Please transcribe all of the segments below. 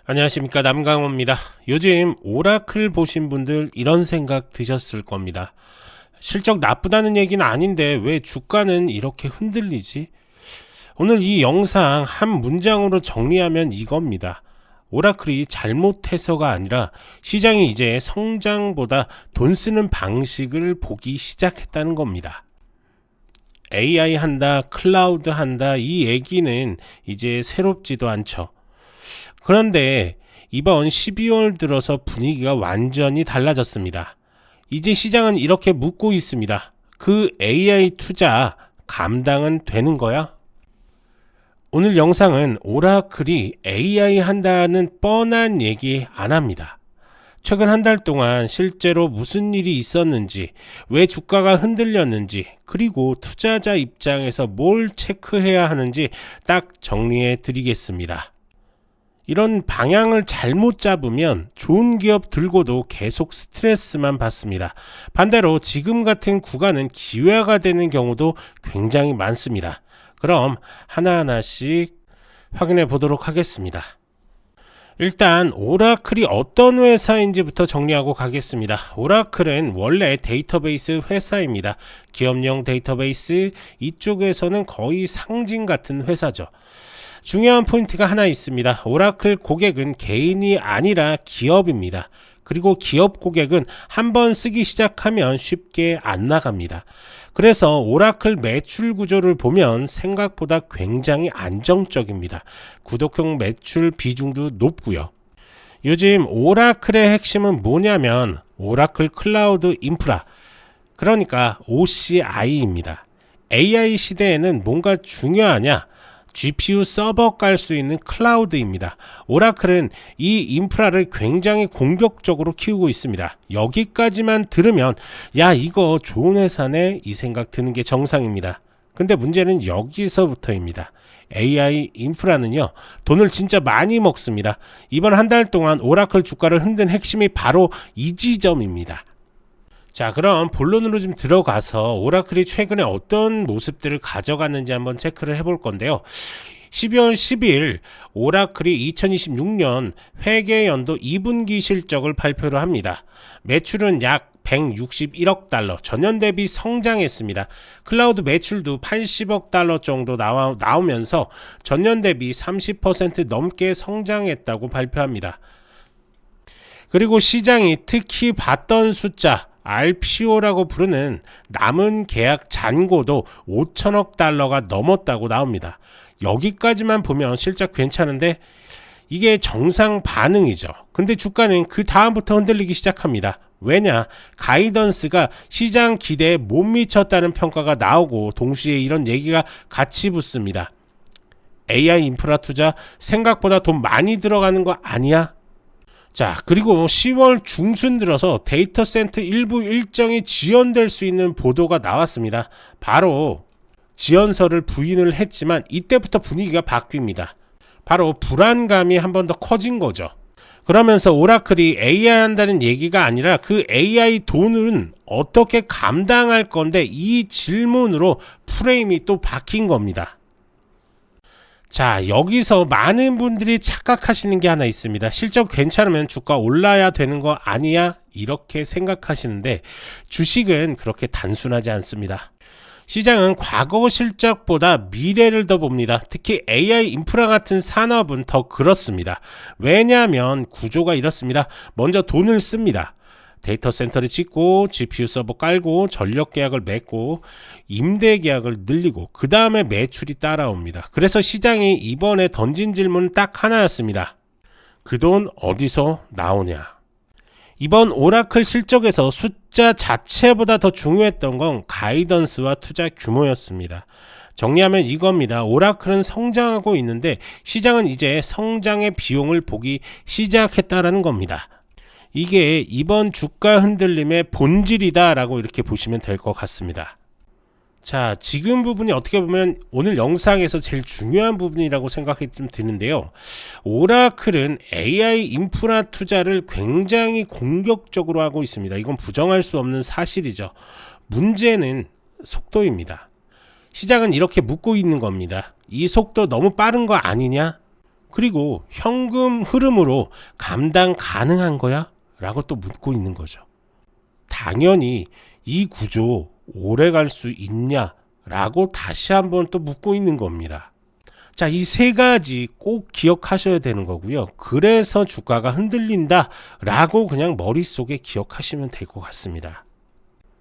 안녕하십니까, 남강호입니다. 요즘 오라클 보신 분들 이런 생각 드셨을 겁니다. 실적 나쁘다는 얘기는 아닌데 왜 주가는 이렇게 흔들리지? 오늘 이 영상 한 문장으로 정리하면 이겁니다. 오라클이 잘못해서가 아니라 시장이 이제 성장보다 돈 쓰는 방식을 보기 시작했다는 겁니다. AI 한다, 클라우드 한다, 이 얘기는 이제 새롭지도 않죠. 그런데 이번 12월 들어서 분위기가 완전히 달라졌습니다. 이제 시장은 이렇게 묻고 있습니다. 그 AI 투자 감당은 되는 거야? 오늘 영상은 오라클이 AI 한다는 뻔한 얘기 안 합니다. 최근 한 달 동안 실제로 무슨 일이 있었는지, 왜 주가가 흔들렸는지, 그리고 투자자 입장에서 뭘 체크해야 하는지 딱 정리해 드리겠습니다. 이런 방향을 잘못 잡으면 좋은 기업 들고도 계속 스트레스만 받습니다. 반대로 지금 같은 구간은 기회가 되는 경우도 굉장히 많습니다. 그럼 하나하나씩 확인해 보도록 하겠습니다. 일단 오라클이 어떤 회사인지부터 정리하고 가겠습니다. 오라클은 원래 데이터베이스 회사입니다. 기업용 데이터베이스, 이쪽에서는 거의 상징 같은 회사죠. 중요한 포인트가 하나 있습니다. 오라클 고객은 개인이 아니라 기업입니다. 그리고 기업 고객은 한번 쓰기 시작하면 쉽게 안 나갑니다. 그래서 오라클 매출 구조를 보면 생각보다 굉장히 안정적입니다. 구독형 매출 비중도 높고요. 요즘 오라클의 핵심은 뭐냐면 오라클 클라우드 인프라, 그러니까 OCI입니다. AI 시대에는 뭔가 중요하냐? GPU 서버 깔 수 있는 클라우드입니다. 오라클은 이 인프라를 굉장히 공격적으로 키우고 있습니다. 여기까지만 들으면 야, 이거 좋은 회사네, 이 생각 드는 게 정상입니다. 근데 문제는 여기서부터입니다. AI 인프라는요, 돈을 진짜 많이 먹습니다. 이번 한 달 동안 오라클 주가를 흔든 핵심이 바로 이 지점입니다. 자, 그럼 본론으로 좀 들어가서 오라클이 최근에 어떤 모습들을 가져갔는지 한번 체크를 해볼 건데요. 12월 10일 오라클이 2026년 회계연도 2분기 실적을 발표를 합니다. 매출은 약 161억 달러, 전년 대비 성장했습니다. 클라우드 매출도 80억 달러 정도 나오면서 전년 대비 30% 넘게 성장했다고 발표합니다. 그리고 시장이 특히 봤던 숫자, RPO라고 부르는 남은 계약 잔고도 5천억 달러가 넘었다고 나옵니다. 여기까지만 보면 실적 괜찮은데 이게 정상 반응이죠. 근데 주가는 그 다음부터 흔들리기 시작합니다. 왜냐? 가이던스가 시장 기대에 못 미쳤다는 평가가 나오고 동시에 이런 얘기가 같이 붙습니다. AI 인프라 투자 생각보다 돈 많이 들어가는 거 아니야? 자, 그리고 10월 중순 들어서 데이터 센터 일부 일정이 지연될 수 있는 보도가 나왔습니다. 바로 지연서를 부인을 했지만 이때부터 분위기가 바뀝니다. 바로 불안감이 한 번 더 커진 거죠. 그러면서 오라클이 AI 한다는 얘기가 아니라 그 AI 돈은 어떻게 감당할 건데, 이 질문으로 프레임이 또 바뀐 겁니다. 자, 여기서 많은 분들이 착각하시는 게 하나 있습니다. 실적 괜찮으면 주가 올라야 되는 거 아니야? 이렇게 생각하시는데 주식은 그렇게 단순하지 않습니다. 시장은 과거 실적보다 미래를 더 봅니다. 특히 AI 인프라 같은 산업은 더 그렇습니다. 왜냐하면 구조가 이렇습니다. 먼저 돈을 씁니다. 데이터 센터를 짓고 GPU 서버 깔고 전력 계약을 맺고 임대 계약을 늘리고 그 다음에 매출이 따라옵니다. 그래서 시장이 이번에 던진 질문은 딱 하나였습니다. 그 돈 어디서 나오냐? 이번 오라클 실적에서 숫자 자체보다 더 중요했던 건 가이던스와 투자 규모였습니다. 정리하면 이겁니다. 오라클은 성장하고 있는데 시장은 이제 성장의 비용을 보기 시작했다라는 겁니다. 이게 이번 주가 흔들림의 본질이다 라고 이렇게 보시면 될 것 같습니다. 자, 지금 부분이 어떻게 보면 오늘 영상에서 제일 중요한 부분이라고 생각이 좀 드는데요. 오라클은 AI 인프라 투자를 굉장히 공격적으로 하고 있습니다. 이건 부정할 수 없는 사실이죠. 문제는 속도입니다. 시장은 이렇게 묻고 있는 겁니다. 이 속도 너무 빠른 거 아니냐? 그리고 현금 흐름으로 감당 가능한 거야? 라고 또 묻고 있는 거죠. 당연히 이 구조 오래 갈 수 있냐? 라고 다시 한번 또 묻고 있는 겁니다. 자, 이 세 가지 꼭 기억하셔야 되는 거고요. 그래서 주가가 흔들린다 라고 그냥 머릿속에 기억하시면 될 것 같습니다.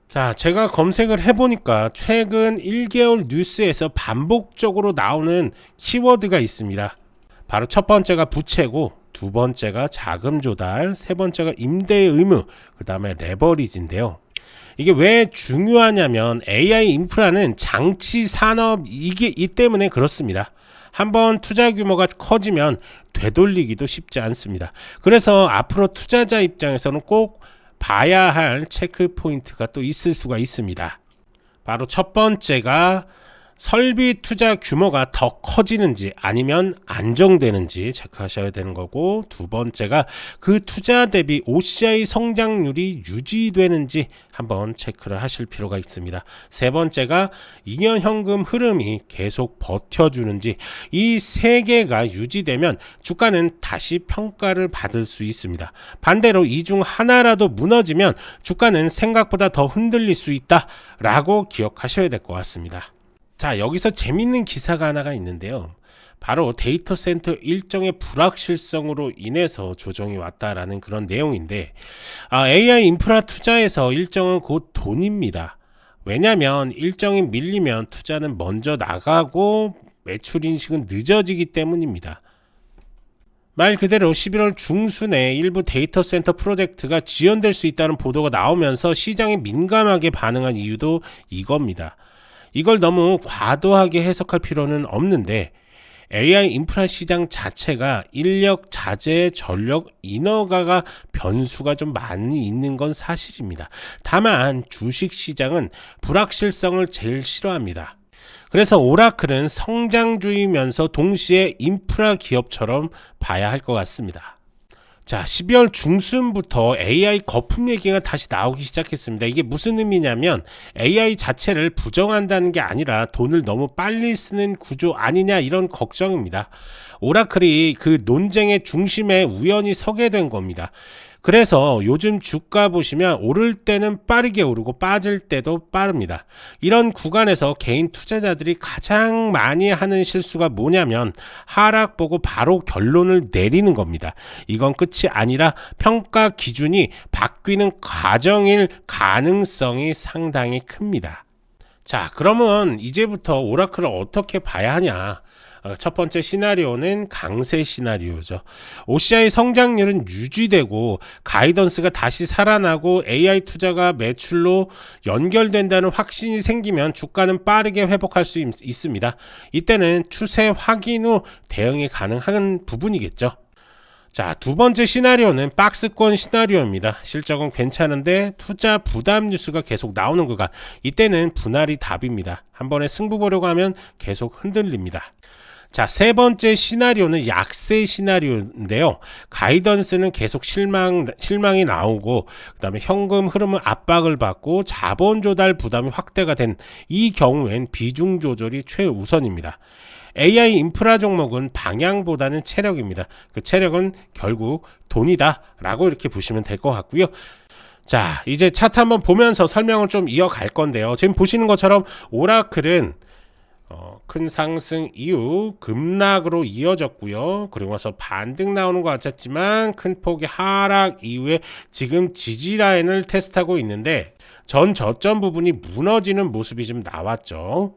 자, 제가 검색을 해보니까 최근 1개월 뉴스에서 반복적으로 나오는 키워드가 있습니다. 바로 첫 번째가 부채고, 두 번째가 자금 조달, 세 번째가 임대 의무, 그 다음에 레버리지인데요. 이게 왜 중요하냐면 AI 인프라는 장치 산업이기 때문에 그렇습니다. 한번 투자 규모가 커지면 되돌리기도 쉽지 않습니다. 그래서 앞으로 투자자 입장에서는 꼭 봐야 할 체크 포인트가 또 있을 수가 있습니다. 바로 첫 번째가 설비 투자 규모가 더 커지는지 아니면 안정되는지 체크하셔야 되는 거고, 두 번째가 그 투자 대비 OCI 성장률이 유지되는지 한번 체크를 하실 필요가 있습니다. 세 번째가 2년 현금 흐름이 계속 버텨주는지, 이 세 개가 유지되면 주가는 다시 평가를 받을 수 있습니다. 반대로 이 중 하나라도 무너지면 주가는 생각보다 더 흔들릴 수 있다라고 기억하셔야 될 것 같습니다. 자, 여기서 재밌는 기사가 하나가 있는데요. 바로 데이터 센터 일정의 불확실성으로 인해서 조정이 왔다라는 그런 내용인데, AI 인프라 투자에서 일정은 곧 돈입니다. 왜냐하면 일정이 밀리면 투자는 먼저 나가고 매출 인식은 늦어지기 때문입니다. 말 그대로 11월 중순에 일부 데이터 센터 프로젝트가 지연될 수 있다는 보도가 나오면서 시장이 민감하게 반응한 이유도 이겁니다. 이걸 너무 과도하게 해석할 필요는 없는데, AI 인프라 시장 자체가 인력, 자재, 전력, 인허가가 변수가 좀 많이 있는 건 사실입니다. 다만 주식 시장은 불확실성을 제일 싫어합니다. 그래서 오라클은 성장주이면서 동시에 인프라 기업처럼 봐야 할 것 같습니다. 자, 12월 중순부터 AI 거품 얘기가 다시 나오기 시작했습니다. 이게 무슨 의미냐면 AI 자체를 부정한다는 게 아니라 돈을 너무 빨리 쓰는 구조 아니냐, 이런 걱정입니다. 오라클이 그 논쟁의 중심에 우연히 서게 된 겁니다. 그래서 요즘 주가 보시면 오를 때는 빠르게 오르고 빠질 때도 빠릅니다. 이런 구간에서 개인 투자자들이 가장 많이 하는 실수가 뭐냐면 하락 보고 바로 결론을 내리는 겁니다. 이건 끝이 아니라 평가 기준이 바뀌는 과정일 가능성이 상당히 큽니다. 자, 그러면 이제부터 오라클을 어떻게 봐야 하냐? 첫 번째 시나리오는 강세 시나리오죠. OCI 성장률은 유지되고 가이던스가 다시 살아나고 AI 투자가 매출로 연결된다는 확신이 생기면 주가는 빠르게 회복할 수 있습니다. 이때는 추세 확인 후 대응이 가능한 부분이겠죠. 자, 두 번째 시나리오는 박스권 시나리오입니다. 실적은 괜찮은데 투자 부담 뉴스가 계속 나오는 구간, 이때는 분할이 답입니다. 한 번에 승부 보려고 하면 계속 흔들립니다. 자, 세 번째 시나리오는 약세 시나리오인데요. 가이던스는 계속 실망이 나오고, 그 다음에 현금 흐름은 압박을 받고 자본 조달 부담이 확대가 된 이 경우엔 비중 조절이 최우선입니다. AI 인프라 종목은 방향보다는 체력입니다. 그 체력은 결국 돈이다 라고 이렇게 보시면 될 것 같고요. 자, 이제 차트 한번 보면서 설명을 좀 이어갈 건데요. 지금 보시는 것처럼 오라클은 큰 상승 이후 급락으로 이어졌고요. 그리고 나서 반등 나오는 것 같았지만 큰 폭의 하락 이후에 지금 지지 라인을 테스트하고 있는데 전 저점 부분이 무너지는 모습이 좀 나왔죠.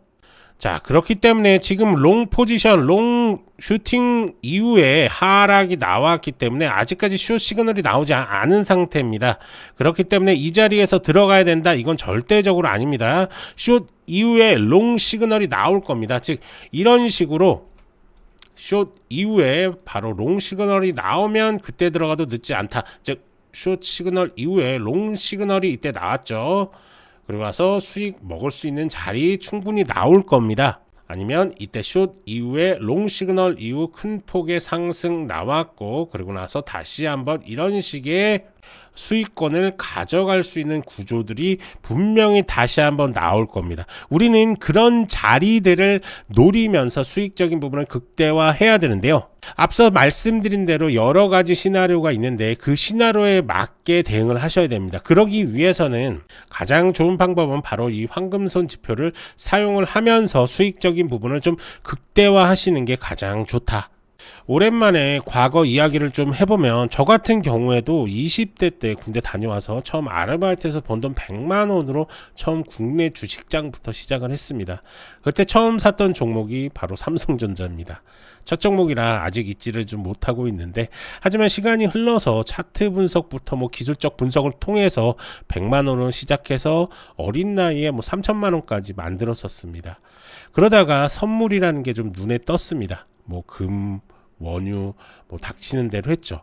자, 그렇기 때문에 지금 롱 포지션, 롱 슈팅 이후에 하락이 나왔기 때문에 아직까지 숏 시그널이 나오지 않은 상태입니다. 그렇기 때문에 이 자리에서 들어가야 된다, 이건 절대적으로 아닙니다. 숏 이후에 롱 시그널이 나올 겁니다. 즉 이런 식으로 숏 이후에 바로 롱 시그널이 나오면 그때 들어가도 늦지 않다. 즉 숏 시그널 이후에 롱 시그널이 이때 나왔죠. 그리고 나서 수익 먹을 수 있는 자리 충분히 나올 겁니다. 아니면 이때 숏 이후에 롱 시그널 이후 큰 폭의 상승 나왔고, 그리고 나서 다시 한번 이런 식의 수익권을 가져갈 수 있는 구조들이 분명히 다시 한번 나올 겁니다. 우리는 그런 자리들을 노리면서 수익적인 부분을 극대화해야 되는데요. 앞서 말씀드린 대로 여러 가지 시나리오가 있는데 그 시나리오에 맞게 대응을 하셔야 됩니다. 그러기 위해서는 가장 좋은 방법은 바로 이 황금손 지표를 사용을 하면서 수익적인 부분을 좀 극대화하시는 게 가장 좋다. 오랜만에 과거 이야기를 좀 해보면 저 같은 경우에도 20대 때 군대 다녀와서 처음 아르바이트에서 번 돈 100만 원으로 처음 국내 주식장부터 시작을 했습니다. 그때 처음 샀던 종목이 바로 삼성전자입니다. 첫 종목이라 아직 잊지를 좀 못하고 있는데, 하지만 시간이 흘러서 차트 분석부터 기술적 분석을 통해서 100만 원으로 시작해서 어린 나이에 3천만 원까지 만들었었습니다. 그러다가 선물이라는 게 좀 눈에 떴습니다. 금, 원유 닥치는 대로 했죠.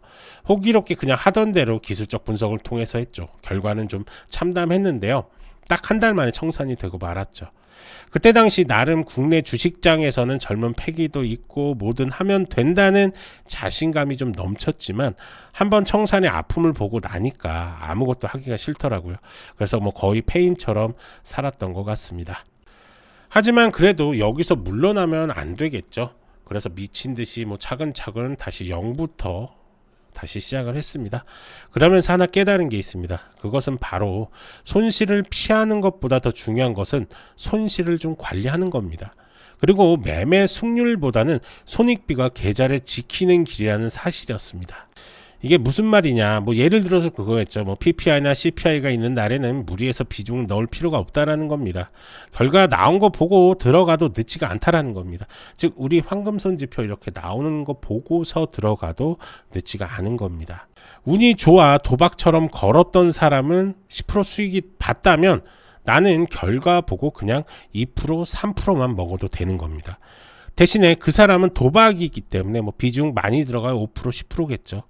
호기롭게 그냥 하던 대로 기술적 분석을 통해서 했죠. 결과는 좀 참담했는데요. 딱 한 달 만에 청산이 되고 말았죠. 그때 당시 나름 국내 주식장에서는 젊은 패기도 있고 뭐든 하면 된다는 자신감이 좀 넘쳤지만 한번 청산의 아픔을 보고 나니까 아무것도 하기가 싫더라고요. 그래서 거의 폐인처럼 살았던 것 같습니다. 하지만 그래도 여기서 물러나면 안 되겠죠. 그래서 미친 듯이 차근차근 다시 0부터 다시 시작을 했습니다. 그러면서 하나 깨달은 게 있습니다. 그것은 바로 손실을 피하는 것보다 더 중요한 것은 손실을 좀 관리하는 겁니다. 그리고 매매 승률보다는 손익비가 계좌를 지키는 길이라는 사실이었습니다. 이게 무슨 말이냐, 예를 들어서 그거였죠. PPI나 CPI가 있는 날에는 무리해서 비중을 넣을 필요가 없다라는 겁니다. 결과 나온 거 보고 들어가도 늦지가 않다라는 겁니다. 즉 우리 황금손 지표 이렇게 나오는 거 보고서 들어가도 늦지가 않은 겁니다. 운이 좋아 도박처럼 걸었던 사람은 10% 수익이 봤다면 나는 결과 보고 그냥 2%, 3%만 먹어도 되는 겁니다. 대신에 그 사람은 도박이기 때문에 비중 많이 들어가요. 5%, 10%겠죠.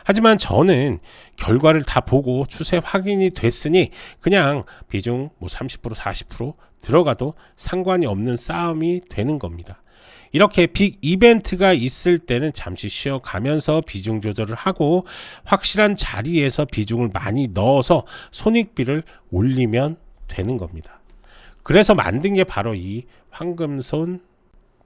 하지만 저는 결과를 다 보고 추세 확인이 됐으니 그냥 비중 30%, 40% 들어가도 상관이 없는 싸움이 되는 겁니다. 이렇게 빅 이벤트가 있을 때는 잠시 쉬어가면서 비중 조절을 하고 확실한 자리에서 비중을 많이 넣어서 손익비를 올리면 되는 겁니다. 그래서 만든 게 바로 이 황금손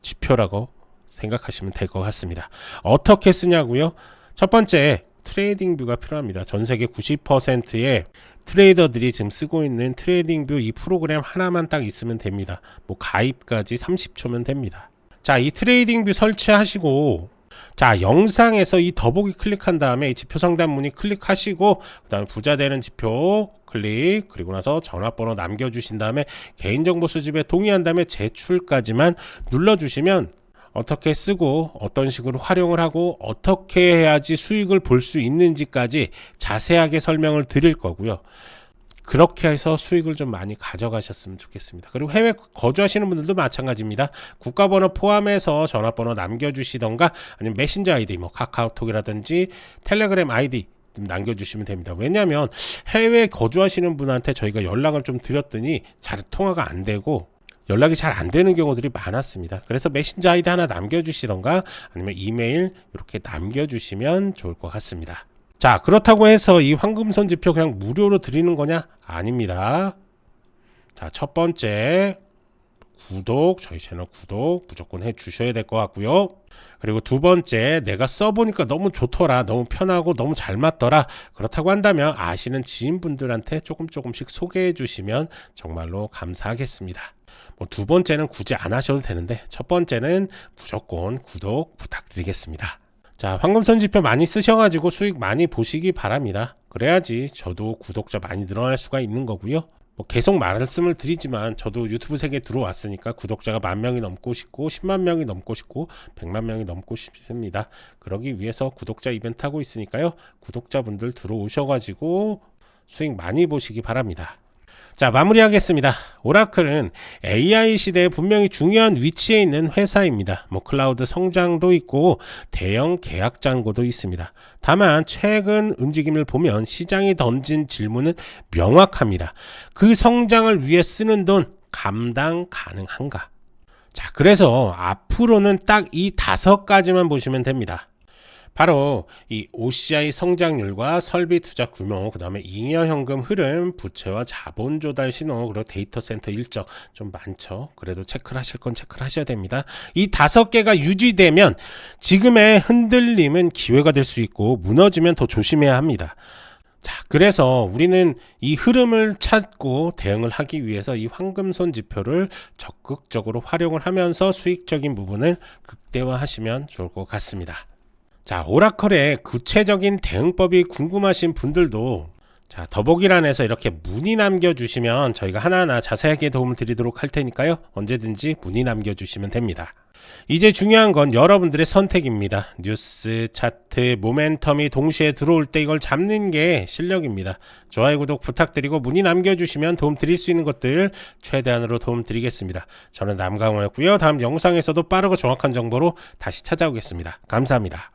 지표라고 생각하시면 될 것 같습니다. 어떻게 쓰냐고요? 첫 번째, 트레이딩 뷰가 필요합니다. 전 세계 90%의 트레이더들이 지금 쓰고 있는 트레이딩 뷰 이 프로그램 하나만 딱 있으면 됩니다. 가입까지 30초면 됩니다. 자, 이 트레이딩 뷰 설치하시고, 자, 영상에서 이 더보기 클릭한 다음에 이 지표 상단 문의 클릭하시고, 그 다음에 부자 되는 지표 클릭, 그리고 나서 전화번호 남겨주신 다음에 개인정보 수집에 동의한 다음에 제출까지만 눌러주시면 어떻게 쓰고 어떤 식으로 활용을 하고 어떻게 해야지 수익을 볼 수 있는지까지 자세하게 설명을 드릴 거고요. 그렇게 해서 수익을 좀 많이 가져가셨으면 좋겠습니다. 그리고 해외 거주하시는 분들도 마찬가지입니다. 국가번호 포함해서 전화번호 남겨주시던가 아니면 메신저 아이디 카카오톡이라든지 텔레그램 아이디 남겨주시면 됩니다. 왜냐하면 해외 거주하시는 분한테 저희가 연락을 좀 드렸더니 잘 통화가 안 되고 연락이 잘 안 되는 경우들이 많았습니다. 그래서 메신저 아이디 하나 남겨주시던가 아니면 이메일 이렇게 남겨주시면 좋을 것 같습니다. 자, 그렇다고 해서 이 황금손 지표 그냥 무료로 드리는 거냐? 아닙니다. 자, 첫 번째 구독, 저희 채널 구독 무조건 해 주셔야 될 것 같고요. 그리고 두 번째, 내가 써보니까 너무 좋더라, 너무 편하고 너무 잘 맞더라, 그렇다고 한다면 아시는 지인분들한테 조금씩 소개해 주시면 정말로 감사하겠습니다. 두 번째는 굳이 안 하셔도 되는데 첫 번째는 무조건 구독 부탁드리겠습니다. 자, 황금손 지표 많이 쓰셔가지고 수익 많이 보시기 바랍니다. 그래야지 저도 구독자 많이 늘어날 수가 있는 거고요. 계속 말씀을 드리지만 저도 유튜브 세계에 들어왔으니까 구독자가 10,000명이 넘고 싶고 10만 명이 넘고 싶고 100만 명이 넘고 싶습니다. 그러기 위해서 구독자 이벤트 하고 있으니까요. 구독자분들 들어오셔가지고 수익 많이 보시기 바랍니다. 자, 마무리하겠습니다. 오라클은 AI 시대에 분명히 중요한 위치에 있는 회사입니다. 클라우드 성장도 있고 대형 계약 잔고도 있습니다. 다만 최근 움직임을 보면 시장이 던진 질문은 명확합니다. 그 성장을 위해 쓰는 돈 감당 가능한가? 자, 그래서 앞으로는 딱 이 5가지만 보시면 됩니다. 바로 이 OCI 성장률과 설비 투자 규모, 그 다음에 잉여현금 흐름, 부채와 자본 조달 신호, 그리고 데이터 센터 일정 좀 많죠. 그래도 체크를 하실 건 체크를 하셔야 됩니다. 이 5개가 유지되면 지금의 흔들림은 기회가 될 수 있고 무너지면 더 조심해야 합니다. 자, 그래서 우리는 이 흐름을 찾고 대응을 하기 위해서 이 황금손 지표를 적극적으로 활용을 하면서 수익적인 부분을 극대화하시면 좋을 것 같습니다. 자, 오라클의 구체적인 대응법이 궁금하신 분들도 자, 더보기란에서 이렇게 문의 남겨주시면 저희가 하나하나 자세하게 도움을 드리도록 할 테니까요. 언제든지 문의 남겨주시면 됩니다. 이제 중요한 건 여러분들의 선택입니다. 뉴스, 차트, 모멘텀이 동시에 들어올 때 이걸 잡는 게 실력입니다. 좋아요, 구독 부탁드리고 문의 남겨주시면 도움 드릴 수 있는 것들 최대한으로 도움 드리겠습니다. 저는 남강호였고요. 다음 영상에서도 빠르고 정확한 정보로 다시 찾아오겠습니다. 감사합니다.